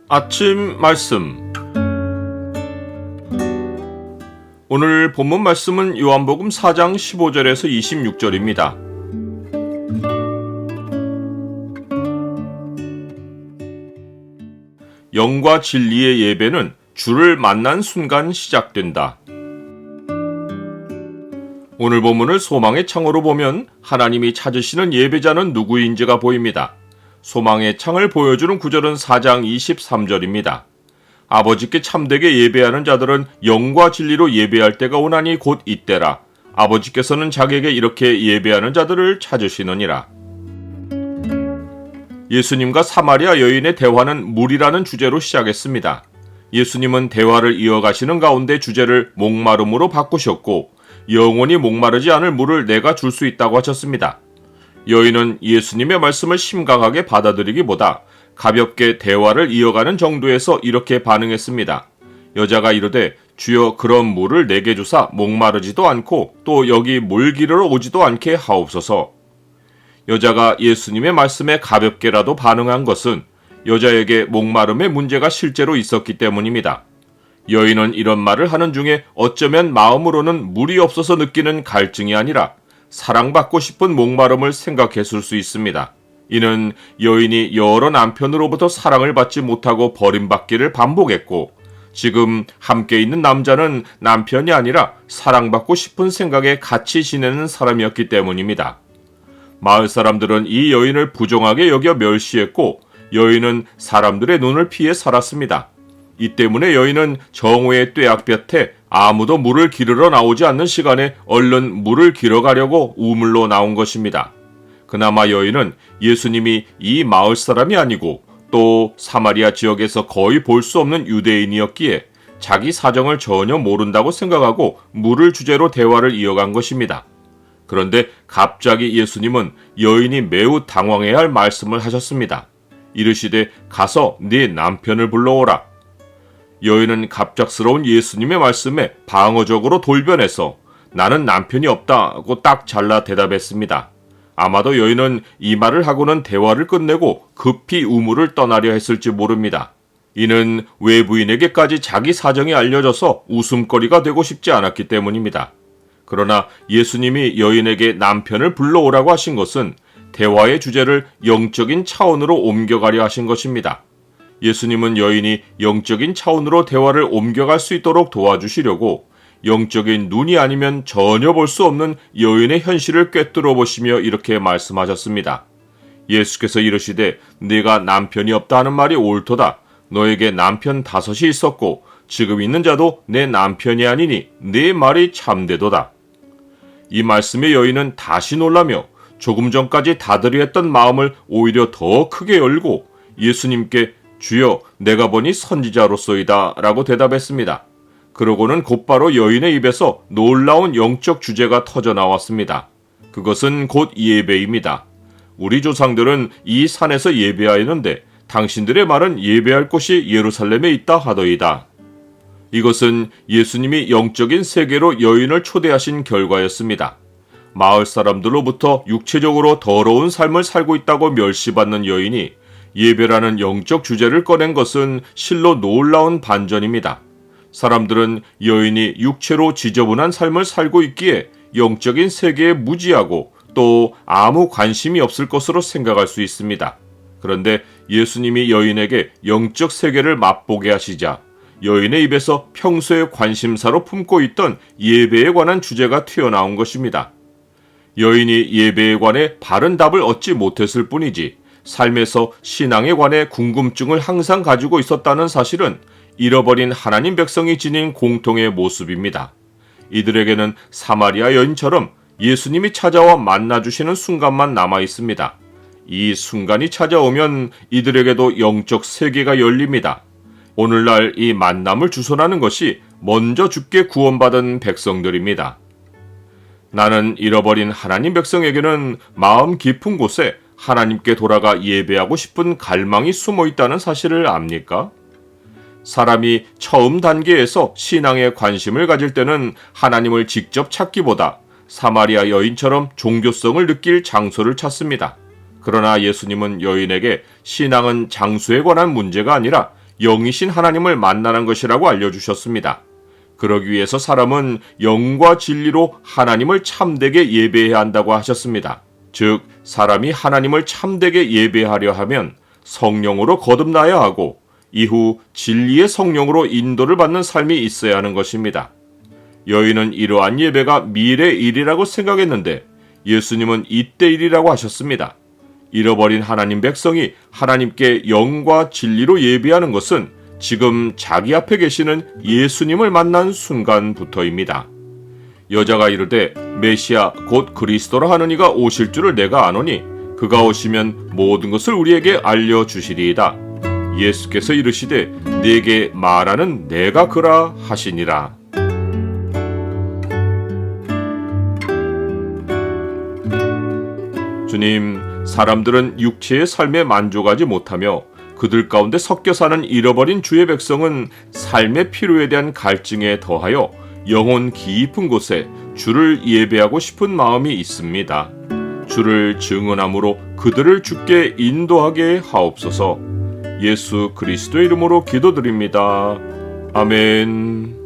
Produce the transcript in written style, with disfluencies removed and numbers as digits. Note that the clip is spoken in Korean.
아침 말씀. 오늘 본문 말씀은 요한복음 4장 15절에서 26절입니다. 영과 진리의 예배는 주를 만난 순간 시작된다. 오늘 본문을 소망의 창으로 보면 하나님이 찾으시는 예배자는 누구인지가 보입니다. 소망의 창을 보여주는 구절은 4장 23절입니다. 아버지께 참되게 예배하는 자들은 영과 진리로 예배할 때가 오나니 곧 이때라. 아버지께서는 자기에게 이렇게 예배하는 자들을 찾으시느니라. 예수님과 사마리아 여인의 대화는 물이라는 주제로 시작했습니다. 예수님은 대화를 이어가시는 가운데 주제를 목마름으로 바꾸셨고 영원히 목마르지 않을 물을 내가 줄 수 있다고 하셨습니다. 여인은 예수님의 말씀을 심각하게 받아들이기보다 가볍게 대화를 이어가는 정도에서 이렇게 반응했습니다. 여자가 이르되 주여 그런 물을 내게 주사 목마르지도 않고 또 여기 물 기르러 오지도 않게 하옵소서. 여자가 예수님의 말씀에 가볍게라도 반응한 것은 여자에게 목마름의 문제가 실제로 있었기 때문입니다. 여인은 이런 말을 하는 중에 어쩌면 마음으로는 물이 없어서 느끼는 갈증이 아니라 사랑받고 싶은 목마름을 생각했을 수 있습니다. 이는 여인이 여러 남편으로부터 사랑을 받지 못하고 버림받기를 반복했고 지금 함께 있는 남자는 남편이 아니라 사랑받고 싶은 생각에 같이 지내는 사람이었기 때문입니다. 마을 사람들은 이 여인을 부정하게 여겨 멸시했고 여인은 사람들의 눈을 피해 살았습니다. 이 때문에 여인은 정오의 뙤약볕에 아무도 물을 기르러 나오지 않는 시간에 얼른 물을 기러 가려고 우물로 나온 것입니다. 그나마 여인은 예수님이 이 마을 사람이 아니고 또 사마리아 지역에서 거의 볼 수 없는 유대인이었기에 자기 사정을 전혀 모른다고 생각하고 물을 주제로 대화를 이어간 것입니다. 그런데 갑자기 예수님은 여인이 매우 당황해야 할 말씀을 하셨습니다. 이르시되 가서 네 남편을 불러오라. 여인은 갑작스러운 예수님의 말씀에 방어적으로 돌변해서 나는 남편이 없다고 딱 잘라 대답했습니다. 아마도 여인은 이 말을 하고는 대화를 끝내고 급히 우물을 떠나려 했을지 모릅니다. 이는 외부인에게까지 자기 사정이 알려져서 웃음거리가 되고 싶지 않았기 때문입니다. 그러나 예수님이 여인에게 남편을 불러오라고 하신 것은 대화의 주제를 영적인 차원으로 옮겨가려 하신 것입니다. 예수님은 여인이 영적인 차원으로 대화를 옮겨갈 수 있도록 도와주시려고 영적인 눈이 아니면 전혀 볼 수 없는 여인의 현실을 꿰뚫어 보시며 이렇게 말씀하셨습니다. 예수께서 이르시되 네가 남편이 없다 하는 말이 옳도다. 너에게 남편 5이 있었고 지금 있는 자도 내 남편이 아니니 네 말이 참되도다. 이 말씀에 여인은 다시 놀라며 조금 전까지 다들이 했던 마음을 오히려 더 크게 열고 예수님께 주여 내가 보니 선지자로소이다 라고 대답했습니다. 그러고는 곧바로 여인의 입에서 놀라운 영적 주제가 터져 나왔습니다. 그것은 곧 예배입니다. 우리 조상들은 이 산에서 예배하였는데 당신들의 말은 예배할 곳이 예루살렘에 있다 하더이다. 이것은 예수님이 영적인 세계로 여인을 초대하신 결과였습니다. 마을 사람들로부터 육체적으로 더러운 삶을 살고 있다고 멸시받는 여인이 예배라는 영적 주제를 꺼낸 것은 실로 놀라운 반전입니다. 사람들은 여인이 육체로 지저분한 삶을 살고 있기에 영적인 세계에 무지하고 또 아무 관심이 없을 것으로 생각할 수 있습니다. 그런데 예수님이 여인에게 영적 세계를 맛보게 하시자 여인의 입에서 평소에 관심사로 품고 있던 예배에 관한 주제가 튀어나온 것입니다. 여인이 예배에 관해 바른 답을 얻지 못했을 뿐이지 삶에서 신앙에 관해 궁금증을 항상 가지고 있었다는 사실은 잃어버린 하나님 백성이 지닌 공통의 모습입니다. 이들에게는 사마리아 여인처럼 예수님이 찾아와 만나주시는 순간만 남아 있습니다. 이 순간이 찾아오면 이들에게도 영적 세계가 열립니다. 오늘날 이 만남을 주선하는 것이 먼저 주께 구원받은 백성들입니다. 나는 잃어버린 하나님 백성에게는 마음 깊은 곳에 하나님께 돌아가 예배하고 싶은 갈망이 숨어 있다는 사실을 압니까? 사람이 처음 단계에서 신앙에 관심을 가질 때는 하나님을 직접 찾기보다 사마리아 여인처럼 종교성을 느낄 장소를 찾습니다. 그러나 예수님은 여인에게 신앙은 장소에 관한 문제가 아니라 영이신 하나님을 만나는 것이라고 알려주셨습니다. 그러기 위해서 사람은 영과 진리로 하나님을 참되게 예배해야 한다고 하셨습니다. 즉, 사람이 하나님을 참되게 예배하려 하면 성령으로 거듭나야 하고 이후 진리의 성령으로 인도를 받는 삶이 있어야 하는 것입니다. 여인은 이러한 예배가 미래 일이라고 생각했는데 예수님은 이때 일이라고 하셨습니다. 잃어버린 하나님 백성이 하나님께 영과 진리로 예배하는 것은 지금 자기 앞에 계시는 예수님을 만난 순간부터입니다. 여자가 이르되 메시아 곧 그리스도라 하는 이가 오실 줄을 내가 아노니 그가 오시면 모든 것을 우리에게 알려주시리이다. 예수께서 이르시되 네게 말하는 내가 그라 하시니라. 주님, 사람들은 육체의 삶에 만족하지 못하며 그들 가운데 섞여 사는 잃어버린 주의 백성은 삶의 필요에 대한 갈증에 더하여 영혼 깊은 곳에 주를 예배하고 싶은 마음이 있습니다. 주를 증언함으로 그들을 주께 인도하게 하옵소서. 예수 그리스도의 이름으로 기도드립니다. 아멘.